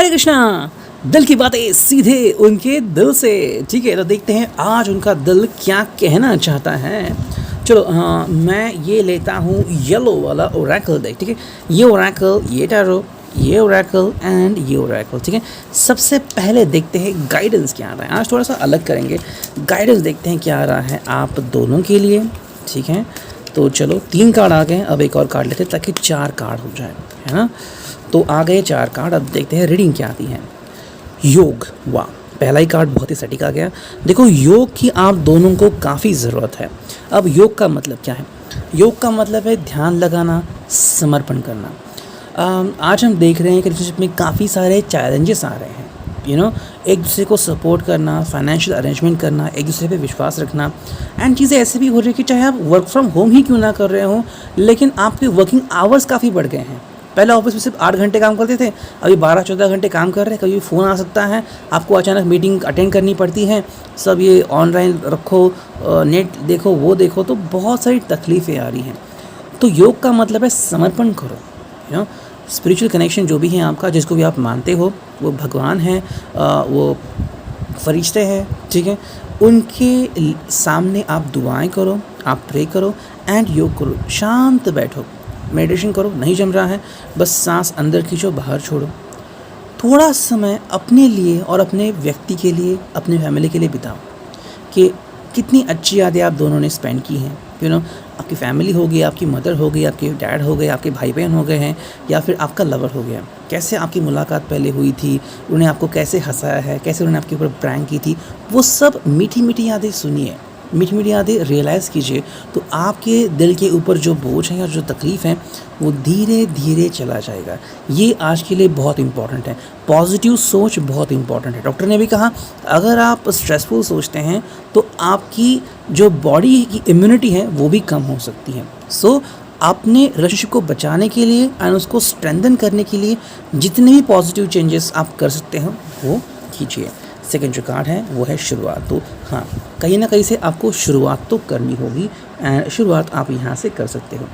हरे कृष्णा। दिल की बातें सीधे उनके दिल से। ठीक है, तो देखते हैं आज उनका दिल क्या कहना चाहता है। चलो मैं ये लेता हूँ येलो वाला ओरेकल डेक। ठीक है, ये ओरेकल, ये टैरो, ये ओरेकल एंड ये ओरेकल। ठीक है, सबसे पहले देखते हैं गाइडेंस क्या आ रहा है। आज थोड़ा सा अलग करेंगे, गाइडेंस देखते हैं क्या आ रहा है आप दोनों के लिए। ठीक है, तो चलो 3 कार्ड आ गए, अब एक और कार्ड लेते हैं ताकि 4 कार्ड हो जाए, है ना। तो आ गए 4 कार्ड, अब देखते हैं रीडिंग क्या आती है। योग, वाह, पहला ही कार्ड बहुत ही सटीक आ गया। देखो, योग की आप दोनों को काफ़ी ज़रूरत है। अब योग का मतलब क्या है? योग का मतलब है ध्यान लगाना, समर्पण करना। आज हम देख रहे हैं कि रिलेशनशिप में काफ़ी सारे चैलेंजेस आ रहे हैं। एक दूसरे को सपोर्ट करना, फाइनेंशियल अरेंजमेंट करना, एक दूसरे पे विश्वास रखना, एंड चीज़ें ऐसे भी हो रही है कि चाहे आप वर्क फ्रॉम होम ही क्यों ना कर रहे हो, लेकिन आपके वर्किंग आवर्स काफ़ी बढ़ गए हैं। पहले ऑफिस में सिर्फ 8 घंटे काम करते थे, अभी 12-14 घंटे काम कर रहे हैं। कभी फ़ोन आ सकता है, आपको अचानक मीटिंग अटेंड करनी पड़ती है, सब ये ऑनलाइन रखो, नेट देखो, वो देखो, तो बहुत सारी तकलीफ़ें आ रही हैं। तो योग का मतलब है समर्पण करो। स्पिरिचुअल कनेक्शन जो भी है आपका, जिसको भी आप मानते हो, वो भगवान हैं, वो फरिश्ते हैं, ठीक है, उनके सामने आप दुआएं करो, आप प्रे करो एंड योग करो। शांत बैठो, मेडिटेशन करो। नहीं जम रहा है, बस सांस अंदर खींचो, बाहर छोड़ो। थोड़ा समय अपने लिए और अपने व्यक्ति के लिए, अपने फैमिली के लिए बिताओ कि कितनी अच्छी यादें आप दोनों ने स्पेंड की हैं। आपकी फैमिली हो गई, आपकी मदर हो गई, आपके डैड हो गए, आपके भाई बहन हो गए हैं, या फिर आपका लवर हो गया। कैसे आपकी मुलाकात पहले हुई थी, उन्हें आपको कैसे हंसाया है, कैसे उन्होंने आपके ऊपर प्रैंक की थी, वो सब मीठी मीठी यादें सुनिए, मीठी मीठी यादें रियलाइज़ कीजिए। तो आपके दिल के ऊपर जो बोझ है या जो तकलीफ़ है, वो धीरे धीरे चला जाएगा। ये आज के लिए बहुत इंपॉर्टेंट है। पॉजिटिव सोच बहुत इंपॉर्टेंट है। डॉक्टर ने भी कहा, अगर आप स्ट्रेसफुल सोचते हैं तो आपकी जो बॉडी की इम्यूनिटी है वो भी कम हो सकती है। सो अपने रिलेशनशिप को बचाने के लिए एंड उसको स्ट्रेंथन करने के लिए जितने भी पॉजिटिव चेंजेस आप कर सकते हैं वो कीजिए। सेकंड जो कार्ड है वो है शुरुआत। तो हाँ, कहीं ना कहीं से आपको शुरुआत तो करनी होगी एंड शुरुआत आप यहाँ से कर सकते हो।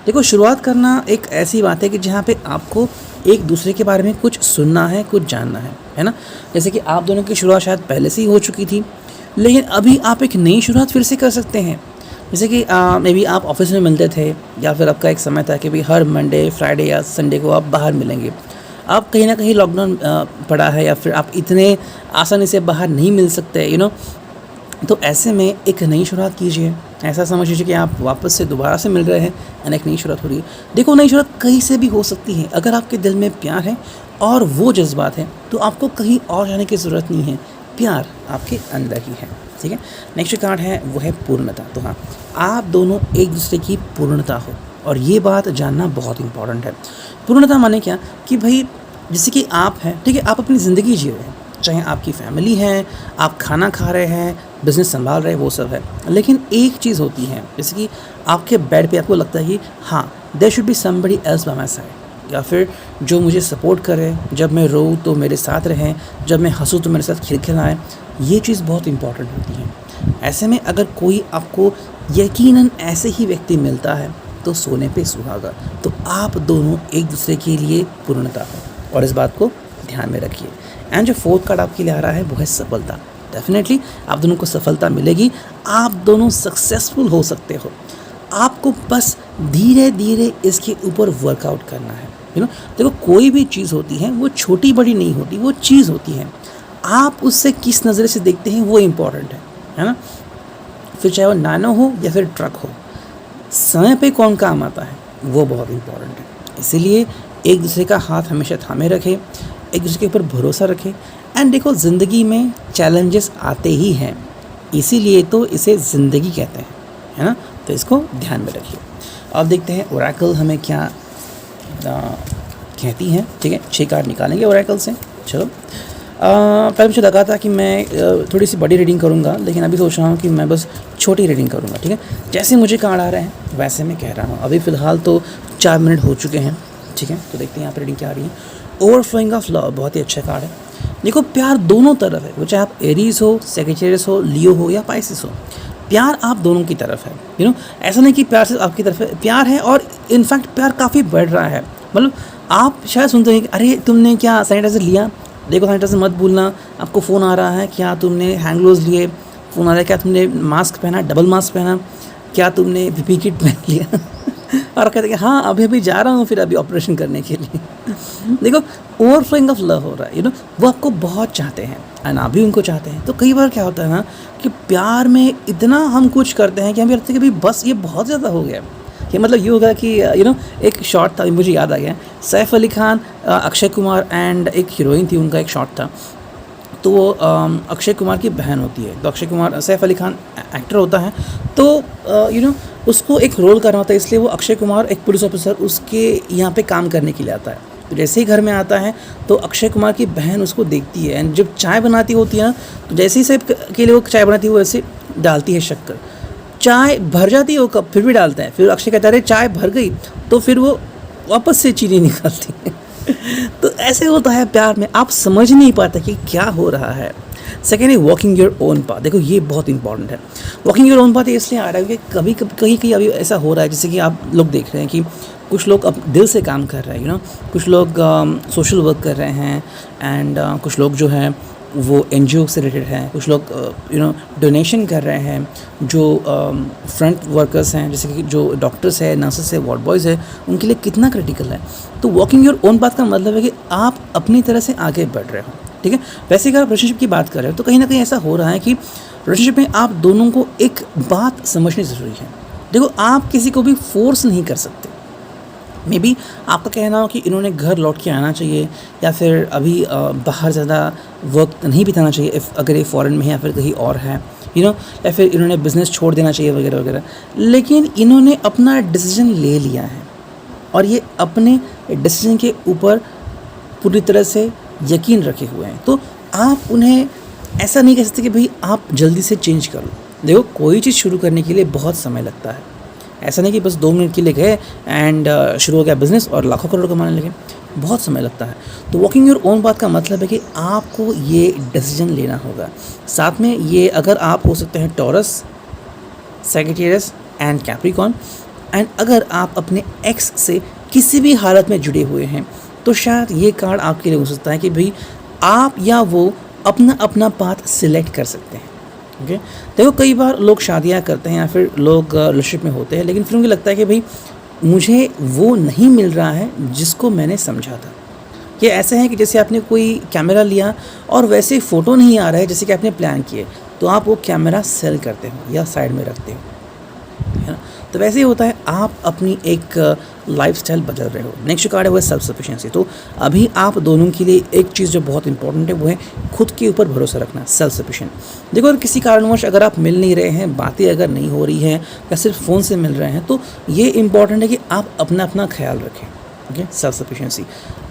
देखो, शुरुआत करना एक ऐसी बात है कि जहाँ पे आपको एक दूसरे के बारे में कुछ सुनना है, कुछ जानना है ना। जैसे कि आप दोनों की शुरुआत शायद पहले से ही हो चुकी थी, लेकिन अभी आप एक नई शुरुआत फिर से कर सकते हैं। जैसे कि मे बी आप ऑफिस में मिलते थे, या फिर आपका एक समय था कि भाई हर मंडे, फ्राइडे या संडे को आप बाहर मिलेंगे। अब कहीं ना कहीं लॉकडाउन पड़ा है, या फिर आप इतने आसानी से बाहर नहीं मिल सकते। तो ऐसे में एक नई शुरुआत कीजिए। ऐसा समझ लीजिए कि आप वापस से दोबारा से मिल रहे हैं और एक नई शुरुआत हो रही है। देखो, नई शुरुआत कहीं से भी हो सकती है। अगर आपके दिल में प्यार है और वो जज्बात है, तो आपको कहीं और जाने की ज़रूरत नहीं है। प्यार आपके अंदर ही है। ठीक है, नेक्स्ट कार्ड है वो है पूर्णता। तो हाँ, आप दोनों एक दूसरे की पूर्णता हो, और ये बात जानना बहुत इंपॉर्टेंट है। पूर्णता माने क्या कि भाई, जैसे कि आप हैं, ठीक है, आप अपनी ज़िंदगी जी रहे हैं, चाहे आपकी फैमिली है, आप खाना खा रहे हैं, बिज़नेस संभाल रहे हैं, वो सब है, लेकिन एक चीज़ होती है, जैसे कि आपके बेड पे आपको लगता है कि हाँ, there should be somebody else by my side, या फिर जो मुझे सपोर्ट करे, जब मैं रोऊँ तो मेरे साथ रहें, जब मैं हंसूँ तो मेरे साथ खिलखिलाएं। ये चीज़ बहुत इंपॉर्टेंट होती है। ऐसे में अगर कोई आपको यकीनन ऐसे ही व्यक्ति मिलता है, तो सोने पे सुहागा। तो आप दोनों एक दूसरे के लिए पूर्णता हो, और इस बात को ध्यान में रखिए। एंड जो 4th कार्ड आपके लिए आ रहा है वो है सफलता। डेफिनेटली आप दोनों को सफलता मिलेगी, आप दोनों सक्सेसफुल हो सकते हो। आपको बस धीरे धीरे इसके ऊपर वर्कआउट करना है। देखो, कोई भी चीज़ होती है वो छोटी बड़ी नहीं होती, वो चीज़ होती है। आप उससे किस नज़र से देखते हैं वो इम्पॉर्टेंट है ना। फिर चाहे वो नैनो हो या फिर ट्रक हो, समय पे कौन काम आता है वो बहुत इम्पॉर्टेंट है। इसीलिए एक दूसरे का हाथ हमेशा थामे रखें, एक दूसरे के ऊपर भरोसा रखें। एंड देखो, ज़िंदगी में चैलेंजेस आते ही हैं, इसीलिए तो इसे ज़िंदगी कहते हैं, है ना। तो इसको ध्यान में रखिए। अब देखते हैं ओरेकल हमें क्या कहती हैं। ठीक है, 6 कार्ड निकालेंगे ओरेकल से। चलो, पहले मुझे लगा था कि मैं थोड़ी सी बड़ी रीडिंग करूँगा, लेकिन अभी सोच रहा हूँ कि मैं बस छोटी रीडिंग करूँगा। ठीक है, जैसे मुझे कार्ड आ रहे हैं वैसे मैं कह रहा हूँ। अभी फ़िलहाल तो 4 मिनट हो चुके हैं। ठीक है, तो देखते हैं यहाँ पर रीडिंग क्या आ रही है। ओवरफ्लोइंग ऑफ लव, बहुत ही अच्छा कार्ड है। देखो, प्यार दोनों तरफ है, वो चाहे आप एरीज हो, सेजिटेरियस हो, लियो हो या पाइसिस हो, प्यार आप दोनों की तरफ है। ऐसा नहीं कि प्यार सिर्फ आपकी तरफ है, प्यार है, और इनफैक्ट प्यार काफ़ी बढ़ रहा है। मतलब आप शायद सुनते हैं कि अरे तुमने क्या सैनिटाइज़र लिया, देखो सैनिटाइज़र मत भूलना, आपको फ़ोन आ रहा है, क्या तुमने हैंड ग्लोव्स लिए, फ़ोन आ रहा है, क्या तुमने मास्क पहना, डबल मास्क पहना, क्या तुमने पीपी किट पहन लिया और कहते हैं कि हाँ अभी अभी जा रहा हूँ फिर अभी ऑपरेशन करने के लिए देखो ओवरफ्लोइंग ऑफ लव हो रहा है, वो आपको बहुत चाहते हैं एंड आप भी उनको चाहते हैं। तो कई बार क्या होता है ना कि प्यार में इतना हम कुछ करते हैं कि हमें लगता है कि भाई बस ये बहुत ज़्यादा हो गया। कि मतलब ये होगा कि एक शॉट था, मुझे याद आ गया, सैफ अली खान, अक्षय कुमार एंड एक हीरोइन थी, उनका एक शॉट था। तो वो अक्षय कुमार की बहन होती है, तो अक्षय कुमार, सैफ अली खान एक्टर होता है, तो उसको एक रोल करना होता है, इसलिए वो अक्षय कुमार एक पुलिस ऑफिसर उसके यहाँ पे काम करने के लिए आता है। तो जैसे ही घर में आता है तो अक्षय कुमार की बहन उसको देखती है एंड जब चाय बनाती होती है ना, तो जैसे ही सैफ के लिए वो चाय बनाती है वो ऐसे डालती है शक्कर, चाय भर जाती है वो कप, फिर भी डालता है, फिर अक्षय कहता है अरे चाय भर गई, तो फिर वो वापस से चीनी निकालती है तो ऐसे होता है प्यार में, आप समझ नहीं पाते कि क्या हो रहा है। सेकेंड है वॉकिंग योर ओन पाथ। देखो ये बहुत इंपॉर्टेंट है। वॉकिंग योर ओन पाथ इसलिए आ रहा है कि कभी कहीं अभी ऐसा हो रहा है, जैसे कि आप लोग देख रहे हैं कि कुछ लोग अब दिल से काम कर रहे हैं, कुछ लोग सोशल वर्क कर रहे हैं एंड कुछ लोग जो हैं वो NGO से रिलेटेड हैं, कुछ लोग डोनेशन कर रहे हैं, जो फ्रंट वर्कर्स हैं जैसे कि जो डॉक्टर्स है, नर्सेस है, वार्ड बॉयज़ है, उनके लिए कितना क्रिटिकल है। तो वॉकिंग योर ओन पाथ का मतलब है कि आप अपनी तरह से आगे बढ़ रहे हो, ठीक है। वैसे अगर आप रिलेशनशिप की बात कर रहे हो तो कहीं ना कहीं ऐसा हो रहा है कि रिलेशनशिप में आप दोनों को एक बात समझनी ज़रूरी है। देखो आप किसी को भी फोर्स नहीं कर सकते। मे बी आपका कहना हो कि इन्होंने घर लौट के आना चाहिए या फिर अभी बाहर ज़्यादा वक्त नहीं बिताना चाहिए अगर ये फ़ॉरेन में है या फिर कहीं और है, या फिर इन्होंने बिज़नेस छोड़ देना चाहिए वगैरह वगैरह। लेकिन इन्होंने अपना डिसीजन ले लिया है और ये अपने डिसीजन के ऊपर पूरी तरह से यकीन रखे हुए हैं। तो आप उन्हें ऐसा नहीं कह सकते कि भाई आप जल्दी से चेंज कर लो। देखो कोई चीज़ शुरू करने के लिए बहुत समय लगता है, ऐसा नहीं कि बस 2 मिनट के लिए गए एंड शुरू हो गया बिज़नेस और लाखों करोड़ कमाने लगे, बहुत समय लगता है। तो वॉकिंग योर ओन पाथ का मतलब है कि आपको ये डिसीजन लेना होगा। साथ में ये अगर आप हो सकते हैं taurus, Sagittarius and Capricorn, and अगर आप अपने एक्स से किसी भी हालत में जुड़े हुए हैं तो शायद ये कार्ड आपके लिए हो सकता है कि भाई आप या वो अपना अपना पाथ सिलेक्ट कर सकते हैं। ओके देखो कई बार लोग शादियां करते हैं या फिर लोग रिलेशनशिप में होते हैं, लेकिन फिर उनको लगता है कि भाई मुझे वो नहीं मिल रहा है जिसको मैंने समझा था। ये ऐसे है कि जैसे आपने कोई कैमरा लिया और वैसे फ़ोटो नहीं आ रहा है जैसे कि आपने प्लान किए, तो आप वो कैमरा सेल करते हो या साइड में रखते हो, है ना। तो वैसे ही होता है, आप अपनी एक लाइफस्टाइल बदल रहे हो। नेक्स्ट कार्ड है वो है सेल्फ सफिशिएंसी। तो अभी आप दोनों के लिए एक चीज़ जो बहुत इंपॉर्टेंट है वो है खुद के ऊपर भरोसा रखना, सेल्फ सफिशिएंट। देखो अगर किसी कारणवश अगर आप मिल नहीं रहे हैं, बातें अगर नहीं हो रही हैं या सिर्फ फ़ोन से मिल रहे हैं, तो ये इंपॉर्टेंट है कि आप अपना अपना ख्याल रखें। Okay self sufficiency.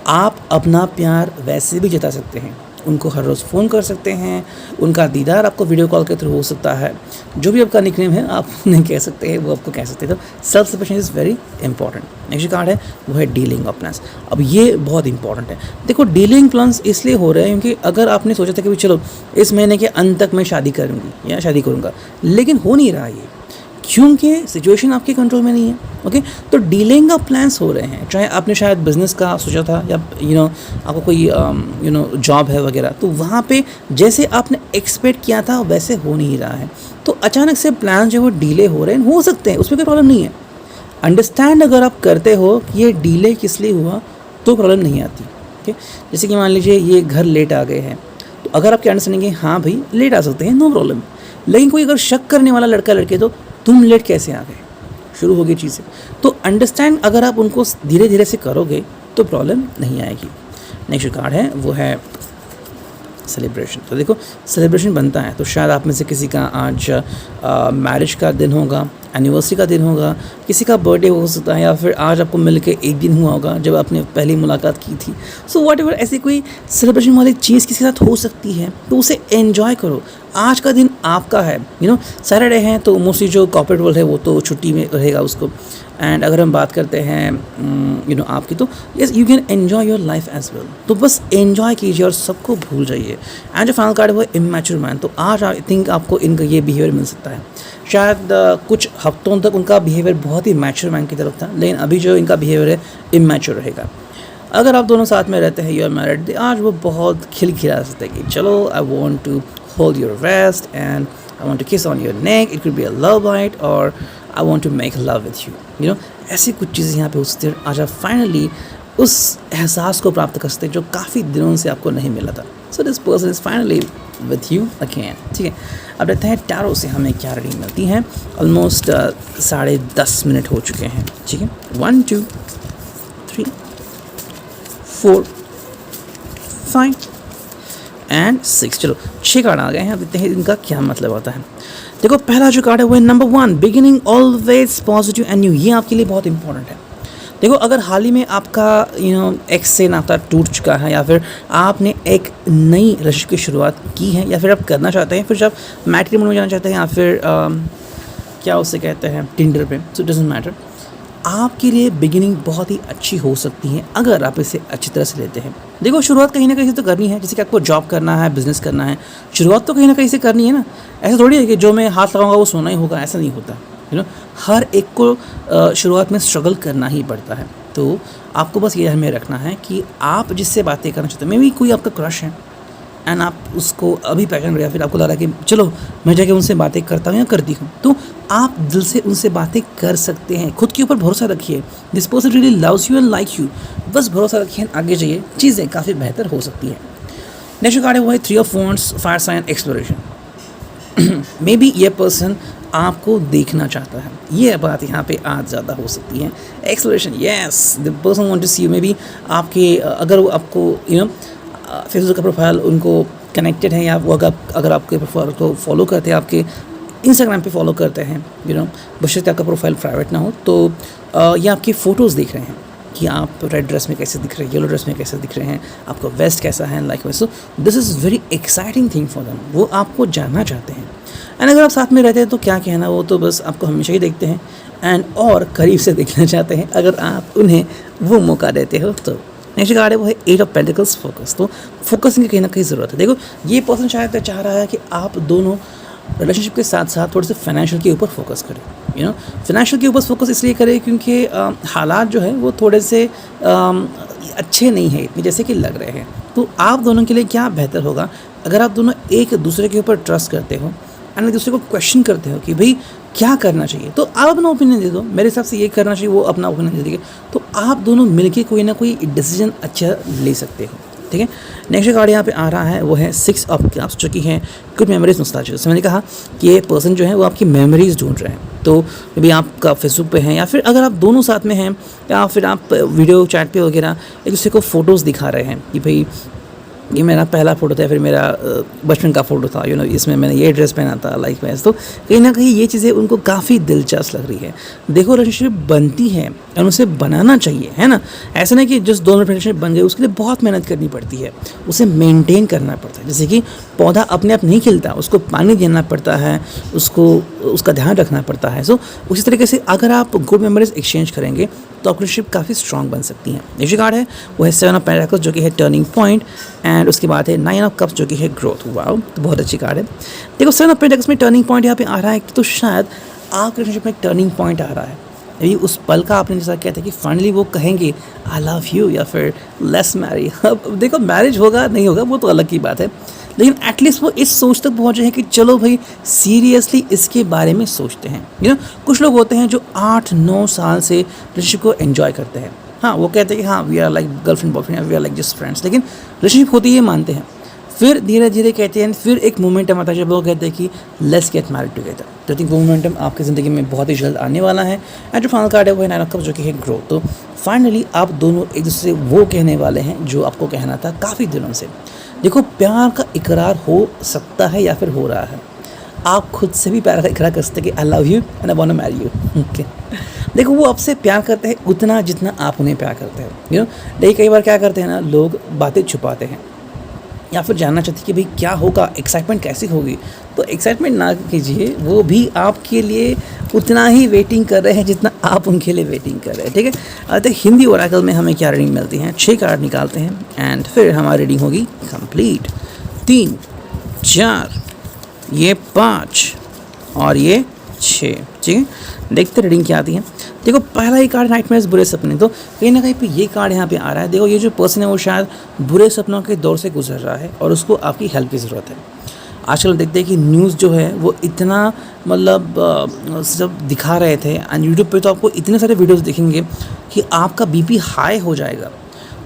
आप अपना प्यार वैसे भी जता सकते हैं, उनको हर रोज़ फ़ोन कर सकते हैं, उनका दीदार आपको वीडियो कॉल के थ्रू हो सकता है, जो भी आपका निकनेम है आप उन्हें कह सकते हैं, वो आपको कह सकते हैं। तो self sufficiency is very important. Next card है वो है डीलिंग ऑफ प्लान्स। अब ये बहुत इंपॉर्टेंट है। देखो डीलिंग प्लान्स इसलिए हो रहे हैं क्योंकि अगर आपने सोचा था कि चलो इस महीने के अंत तक मैं शादी करूँगी या शादी करूँगा, लेकिन हो नहीं रहा ये, क्योंकि सिचुएशन आपके कंट्रोल में नहीं है। ओके तो डीलिंग ऑफ प्लान्स हो रहे हैं, चाहे आपने शायद बिज़नेस का सोचा था या आपको कोई जॉब है वगैरह, तो वहाँ पे जैसे आपने एक्सपेक्ट किया था वैसे हो नहीं रहा है, तो अचानक से प्लान जो वो डीले हो रहे हैं, हो सकते हैं, उसमें कोई प्रॉब्लम नहीं है। अंडरस्टैंड अगर आप करते हो कि ये डीले किस लिए हुआ तो प्रॉब्लम नहीं आती। ओके जैसे कि मान लीजिए ये घर लेट आ गए हैं, तो अगर आपके अंडरस्टैंडिंग है हाँ भाई लेट आ सकते हैं, नो प्रॉब्लम। लेकिन कोई अगर शक करने वाला लड़का लड़के तो तुम लेट कैसे आ गए, शुरू होगी चीज़ें। तो अंडरस्टैंड अगर आप उनको धीरे धीरे से करोगे तो प्रॉब्लम नहीं आएगी। नेक्स्ट कार्ड है वो है सेलिब्रेशन। तो देखो सेलिब्रेशन बनता है, तो शायद आप में से किसी का आज मैरिज का दिन होगा, एनिवर्सरी का दिन होगा, किसी का बर्थडे हो सकता है, या फिर आज आपको मिल के एक दिन हुआ होगा जब आपने पहली मुलाकात की थी। सो वॉट एवर ऐसी कोई सेलिब्रेशन वाली चीज़ किसी के साथ हो सकती है, तो उसे एन्जॉय करो। आज का दिन आपका है, सैटरडे है तो मोस्टली जो कॉर्पोरेट वर्ल्ड है वो तो छुट्टी में रहेगा उसको। एंड अगर हम बात करते हैं आपकी, तो yes you can enjoy your life as well. तो बस एन्जॉय कीजिए और सबको भूल जाइए। एंड जो फाइनल कार्ड है वो इमैच्योर मैन। तो आज आई थिंक आपको इनका ये बिहेवियर मिल सकता है। शायद कुछ हफ्तों तक उनका बिहेवियर बहुत ही मैच्योर मैन की तरफ था, लेकिन अभी जो इनका बिहेवियर है इमैच्योर रहेगा। अगर आप दोनों साथ में रहते हैं, यू आर मैरिड, आज वो बहुत खिलखिला सकते हैं कि चलो I want to hold your waist and I want to kiss on your neck, it could be a love bite और I want to make love with you no, ऐसी कुछ चीज़ें यहाँ पे हो सकती हैं। आज आप फाइनली उस एहसास को प्राप्त कर सकते हैं जो काफ़ी दिनों से आपको नहीं मिला था। So this person is finally with you again. ठीक है, अब देखते हैं टैरो से हमें क्या रीडिंग मिलती है। ऑलमोस्ट 10:30 मिनट हो चुके हैं। ठीक है, 1 2 3 4 5 एंड 6। चलो 6 कार्ड आ गए हैं। अब देखते हैं इनका क्या मतलब आता है। देखो पहला जो कार्ड है वो है number 1, beginning always positive and new. ये आपके लिए बहुत इंपॉर्टेंट है। देखो अगर हाल ही में आपका एक्स से नाता टूट चुका है या फिर आपने एक नई रिलेशनशिप की शुरुआत की है या फिर आप करना चाहते हैं, फिर जब मैट्रिमोनी में जाना चाहते हैं या फिर क्या उसे कहते हैं टिंडर पे, सो डजंट मैटर, आपके लिए बिगिनिंग बहुत ही अच्छी हो सकती है अगर आप इसे अच्छी तरह से लेते हैं। देखो शुरुआत कहीं ना कहीं से तो करनी है, जैसे कि आपको जॉब करना है, बिजनेस करना है, शुरुआत तो कहीं ना कहीं से करनी है ना। ऐसा थोड़ी है कि जो मैं हाथ लगाऊंगा वो सोना ही होगा, ऐसा नहीं होता। हर एक को शुरुआत में स्ट्रगल करना ही पड़ता है। तो आपको बस ये ध्यान में रखना है कि आप जिससे बातें करना चाहते हैं, मे भी कोई आपका क्रश है एंड आप उसको अभी पहचान रहे, फिर आपको लग रहा है कि चलो मैं जाके उनसे बातें करता हूँ या करती हूँ, तो आप दिल से उनसे बातें कर सकते हैं। खुद के ऊपर भरोसा रखिए। This person really loves you and like you, बस भरोसा रखिए, आगे जाइए, चीज़ें काफ़ी बेहतर हो सकती है। नेक्स्ट कार्ड है वो है 3 of wands, fire sign, exploration. Maybe ये पर्सन आपको देखना चाहता है, ये बात यहाँ पे आज ज़्यादा हो सकती है। Exploration, yes, the person want to see you. Maybe आपके अगर वो आपको फेसबुक का प्रोफाइल उनको कनेक्टेड है या वो अगर आपके प्रोफाइल को फॉलो करते हैं, आपके इंस्टाग्राम पे फॉलो करते हैं, बशर्ते आपका प्रोफाइल प्राइवेट ना हो, तो ये आपकी फ़ोटोज़ देख रहे हैं कि आप रेड ड्रेस में कैसे दिख रहे हैं, येलो ड्रेस में कैसे दिख रहे हैं, आपका वेस्ट कैसा है, लाइक वैसे। This is very exciting thing for them, वो आपको जानना चाहते हैं। एंड अगर आप साथ में रहते हैं तो क्या कहना, वो तो बस आपको हमेशा ही देखते हैं एंड और करीब से देखना चाहते हैं अगर आप उन्हें वो मौका देते हो तो। नेक्स्ट कार्ड है वो है 8 ऑफ पेंटिकल्स, फोकस। तो फोकसिंग की कहीं ना कहीं ज़रूरत है। देखो ये पर्सन शायद चाह रहा है कि आप दोनों रिलेशनशिप के साथ साथ थोड़े से फाइनेंशियल के ऊपर फोकस करें। फाइनेंशियल के ऊपर फोकस इसलिए करें क्योंकि हालात जो है वो थोड़े से अच्छे नहीं है इतने जैसे कि लग रहे हैं। तो आप दोनों के लिए क्या बेहतर होगा अगर आप दोनों एक दूसरे के ऊपर ट्रस्ट करते हो एंड एक दूसरे को क्वेश्चन करते हो कि भाई क्या करना चाहिए, तो आप अपना ओपिनियन दे दो, मेरे हिसाब से ये करना चाहिए, वो अपना ओपिनियन दे देंगे, तो आप दोनों मिलके कोई ना कोई डिसीजन अच्छा ले सकते हो। ठीक है, नेक्स्ट कार्ड यहाँ पे आ रहा है वो है 6 ऑफ कप्स, जो कि है गुड मेमोरीज नॉस्टैल्जिया। जैसे मैंने कहा कि ये पर्सन जो है वो आपकी मेमोरीज ढूंढ रहे हैं। तो अभी आपका फेसबुक पे हैं या फिर अगर आप दोनों साथ में हैं या फिर आप वीडियो चैट पे वगैरह एक दूसरे को फ़ोटोज़ दिखा रहे हैं कि भाई ये मेरा पहला फ़ोटो था, फिर मेरा बचपन का फ़ोटो था, इसमें मैंने ये ड्रेस पहना था, लाइक वैस। तो कहीं ना कहीं ये चीज़ें उनको काफ़ी दिलचस्प लग रही है। देखो रिलेशनशिप बनती है और उसे बनाना चाहिए, है ना। ऐसा नहीं कि जिस दोनों रिलेशनशिप बन गए उसके लिए बहुत मेहनत करनी पड़ती है, उसे मेंटेन करना पड़ता है। जैसे कि पौधा अपने आप नहीं खिलता, उसको पानी देना पड़ता है, उसका ध्यान रखना पड़ता है। सो उसी तरीके से अगर आप गुड मेमोरीज एक्सचेंज करेंगे तो आपकी रिलेशनशिप काफ़ी स्ट्रॉन्ग बन सकती है। नेक्स्ट कार्ड है वो है 7 ऑफ पेंटिकल्स, जो कि है टर्निंग पॉइंट, एंड उसके बाद है 9 ऑफ कप्स, जो कि है ग्रोथ। वाओ, तो बहुत अच्छी कार्ड है। देखो 7 ऑफ पेंटिकल्स में टर्निंग पॉइंट यहाँ पे आ रहा है, तो शायद आपके रिलेशनशिप में एक टर्निंग पॉइंट आ रहा है। अभी उस पल का आपने जैसा कहते हैं कि फाइनली वो कहेंगे आई लव यू या फिर लेट्स मैरी। अब देखो मैरिज होगा नहीं होगा वो तो अलग की बात है, लेकिन एटलीस्ट वो इस सोच तक पहुँचे हैं कि चलो भाई सीरियसली इसके बारे में सोचते हैं। कुछ लोग होते हैं जो 8-9 साल से रिलेशनशिप को एंजॉय करते हैं। हाँ, वो कहते हैं कि हाँ we are like girlfriend boyfriend, we are like just friends, लेकिन रिलेशनशिप होती है मानते हैं। फिर धीरे धीरे कहते हैं, फिर एक मोमेंटम आता है जब लोग कहते हैं कि लेट्स गेट मैरिड टुगेदर। तो थिंक वो मोमेंटम आपकी ज़िंदगी में बहुत ही जल्द आने वाला है। एंड जो फाइनल कार्ड है वो है 9 ऑफ कप्स, जो कि है ग्रोथ। तो फाइनली आप दोनों एक दूसरे से वो कहने वाले हैं जो आपको कहना था काफ़ी दिनों से। देखो प्यार का इकरार हो सकता है या फिर हो रहा है, आप खुद से भी प्यार का इकरार कर सकते हैं कि I love you and I want to marry you. Okay, देखो वो आपसे प्यार करते हैं उतना जितना आप उन्हें प्यार करते हो। लेकिन कई बार क्या करते हैं ना, लोग बातें छुपाते हैं या फिर जानना चाहते हैं कि भाई क्या होगा, एक्साइटमेंट कैसी होगी। तो एक्साइटमेंट ना कीजिए, वो भी आपके लिए उतना ही वेटिंग कर रहे हैं जितना आप उनके लिए वेटिंग कर रहे हैं। ठीक है, तो हिंदी ओरेकल में हमें क्या रीडिंग मिलती है, 6 कार्ड निकालते हैं एंड फिर हमारी रीडिंग होगी कंप्लीट। 3 4 ये 5 और ये 6। ठीक है, देखते रीडिंग क्या आती है। देखो पहला ही कार्ड नाइटमेयर्स, बुरे सपने, तो कहीं ना कहीं पे ये कार्ड यहाँ पे आ रहा है। देखो ये जो पर्सन है वो शायद बुरे सपनों के दौर से गुजर रहा है और उसको आपकी हेल्प की ज़रूरत है। आजकल हम देखते हैं कि न्यूज़ जो है वो इतना मतलब जब दिखा रहे थे एंड यूट्यूब पे तो आपको इतने सारे वीडियोस दिखेंगे कि आपका बीपी हाई हो जाएगा।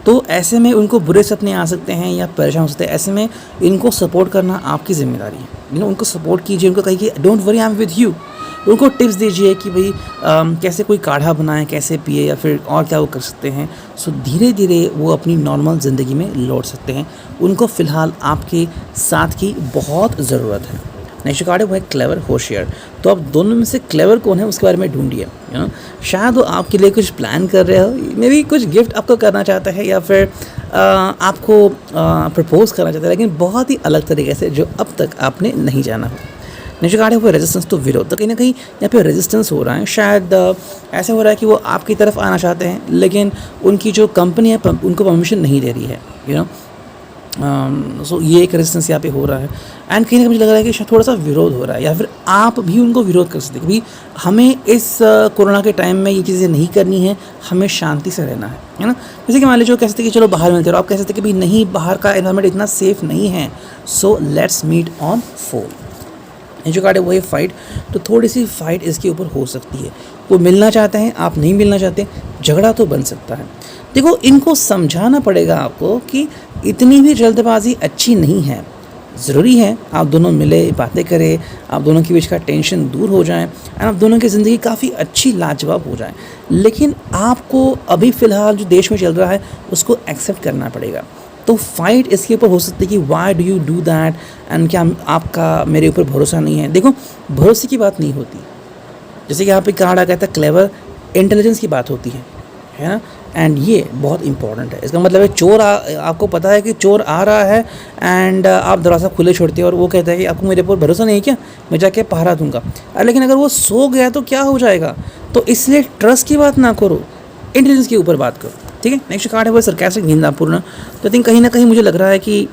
तो ऐसे में उनको बुरे सपने आ सकते हैं या परेशान हो सकते हैं। ऐसे में इनको सपोर्ट करना आपकी ज़िम्मेदारी है। उनको सपोर्ट कीजिए, उनको कहिए don't worry I am with you. उनको टिप्स दीजिए कि भाई कैसे कोई काढ़ा बनाएं, कैसे पिए या फिर और क्या वो कर सकते हैं। सो धीरे धीरे वो अपनी नॉर्मल ज़िंदगी में लौट सकते हैं। उनको फ़िलहाल आपके साथ की बहुत ज़रूरत है। नेक्स्ट कार्ड है वो है क्लेवर, होशियार। तो आप दोनों में से क्लेवर कौन है उसके बारे में ढूंढिए। शायद वो आपके लिए कुछ प्लान कर रहे हो, मे बी कुछ गिफ्ट आपको करना चाहता है या फिर आपको प्रपोज करना चाहता है, लेकिन बहुत ही अलग तरीके से जो अब तक आपने नहीं जाना हो। नेक्स्ट कार्ड है वो रेजिस्टेंस, तो विरोध। तो कहीं ना कहीं यहाँ पे रेजिस्टेंस हो रहा है। शायद ऐसा हो रहा है कि वो आपकी तरफ आना चाहते हैं लेकिन उनकी जो कंपनी है उनको परमिशन नहीं दे रही है। सो ये एक रेजिस्टेंस यहाँ पे हो रहा है। एंड कहीं ना कहीं मुझे लग रहा है कि शायद थोड़ा सा विरोध हो रहा है या फिर आप भी उनको विरोध कर सकते हैं कि भाई हमें इस कोरोना के टाइम में ये चीज़ें नहीं करनी है, हमें शांति से रहना है ना। जैसे कि मान लीजिए कह सकते हैं कि चलो बाहर मिलते रहो, आप कह सकते हैं कि भाई नहीं, बाहर का एनवायरनमेंट इतना सेफ नहीं है, so let's meet on phone. ये जो कार्ड है वो है फाइट। तो थोड़ी सी फाइट इसके ऊपर हो सकती है। वो मिलना चाहते हैं, आप नहीं मिलना चाहते, झगड़ा तो बन सकता है। देखो इनको समझाना पड़ेगा आपको कि इतनी भी जल्दबाजी अच्छी नहीं है। ज़रूरी है आप दोनों मिले, बातें करें, आप दोनों के बीच का टेंशन दूर हो जाए एंड आप दोनों की ज़िंदगी काफ़ी अच्छी लाजवाब हो जाए। लेकिन आपको अभी फ़िलहाल जो देश में चल रहा है उसको एक्सेप्ट करना पड़ेगा। तो फाइट इसके ऊपर हो सकती है कि why do you do that and क्या आपका मेरे ऊपर भरोसा नहीं है। देखो भरोसे की बात नहीं होती, जैसे कि यहाँ पे कार्ड आ गया था क्लेवर, इंटेलिजेंस की बात होती है ना। एंड ये बहुत इंपॉर्टेंट है। इसका मतलब है चोर आपको पता है कि चोर आ रहा है एंड आप दरवाज़ा खुले छोड़ते हैं और वो कहता है कि आपको मेरे ऊपर भरोसा नहीं है क्या, मैं जाके पहरा दूंगा। लेकिन अगर वो सो गया तो क्या हो जाएगा। तो इसलिए ट्रस्ट की बात ना करो, इंटेलिजेंस के ऊपर बात करो, ठीक है। नेक्स्ट कार्ड है वो सरकास्टिक, निंदापूर्ण। तो आई थिंक कहीं ना कहीं मुझे लग रहा है कि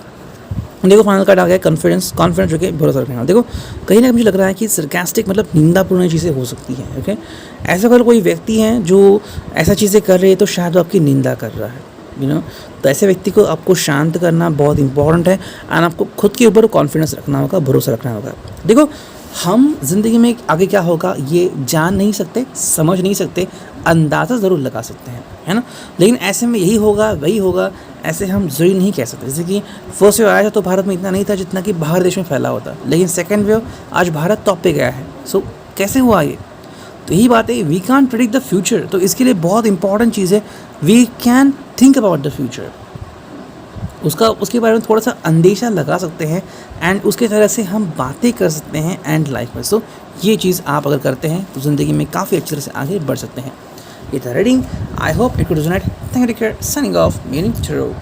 देखो फाइनल कार्ड आ गया कॉन्फिडेंस जो कि भरोसा रखना। देखो कहीं ना मुझे लग रहा है कि सरकास्टिक मतलब निंदापूर्ण चीज़ें हो सकती हैं। ओके, ऐसा अगर कोई व्यक्ति है जो ऐसा चीज़ें कर रही है तो शायद वो आपकी निंदा कर रहा है। तो ऐसे व्यक्ति को आपको शांत करना बहुत इंपॉर्टेंट है एंड आपको खुद के ऊपर कॉन्फिडेंस रखना होगा, भरोसा रखना होगा। देखो हम जिंदगी में आगे क्या होगा ये जान नहीं सकते, समझ नहीं सकते, अंदाज़ा ज़रूर लगा सकते हैं, है ना। लेकिन ऐसे में यही होगा वही होगा ऐसे हम ज़रूर नहीं कह सकते। जैसे कि फर्स्ट वेव आया था तो भारत में इतना नहीं था जितना कि बाहर देश में फैला होता, लेकिन सेकेंड वेव आज भारत टॉप पे गया है। सो कैसे हुआ ये, तो यही बात है, we can predict the future. तो इसके लिए बहुत इंपॉर्टेंट चीज़ है we can think about the future. उसके बारे में थोड़ा सा अंदेशा लगा सकते हैं एंड उसके तरह से हम बातें कर सकते हैं एंड लाइफ में। सो ये चीज़ आप अगर करते हैं तो ज़िंदगी में काफ़ी अच्छी तरह से आगे बढ़ सकते हैं। ये था reading, I hope it could resonate. Thank you, take care, signing off, meaning to.